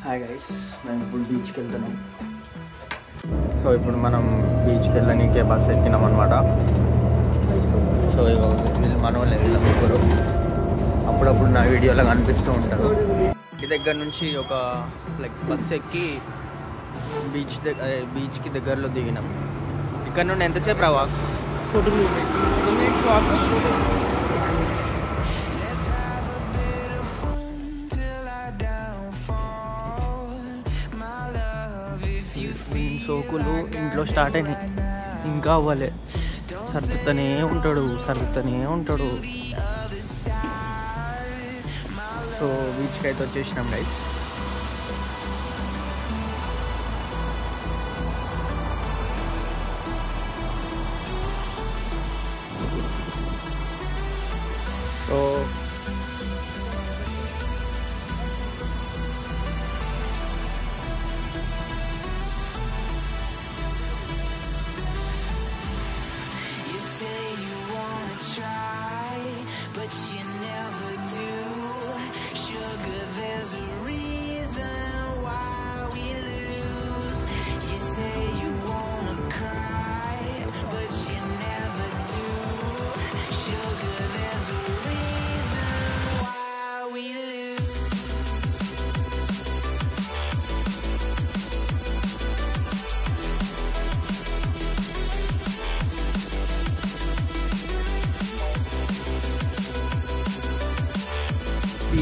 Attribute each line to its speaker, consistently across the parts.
Speaker 1: Hi guys, మేము ఇప్పుడు బీచ్కి వెళ్తున్నాం. సో ఇప్పుడు మనం బీచ్కి వెళ్ళడానికి బస్ ఎక్కినాం అనమాట. సో వీళ్ళు మన వాళ్ళే, వీళ్ళ ముగ్గురు అప్పుడప్పుడు నా వీడియోలో కనిపిస్తూ ఉంటారు. ఈ దగ్గర నుంచి ఒక బస్ ఎక్కి బీచ్కి దగ్గరలో దిగినాం. ఇక్కడ నుండి ఎంతసేపు రావా?
Speaker 2: 40 minutes walk.
Speaker 1: సోకులు ఇంట్లో స్టార్ట్ అయినాయి, ఇంకా అవ్వలే. సర్దుతూనే ఉంటాడు. సో బీచ్కి అయితే వచ్చేసినాం గైస్. సో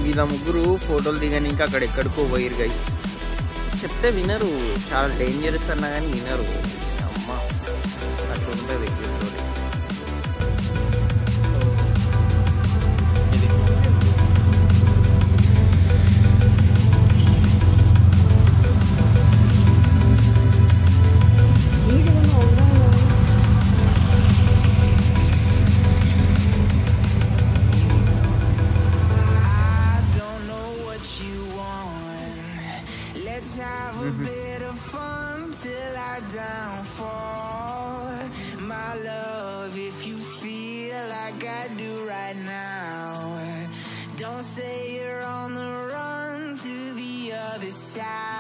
Speaker 1: వీళ్ళ ముగ్గురు ఫోటోలు దిగని ఇంకా అక్కడ ఎక్కడికో పోయిరు గైస్. చెప్తే వినరు, చాలా డేంజరస్ అన్నా కానీ వినరు. అమ్మ అట్లా ఉంటుంది.
Speaker 3: Let's have a bit of fun till I downfall. My love, if you feel like I do right now, don't say you're on the run to the other side.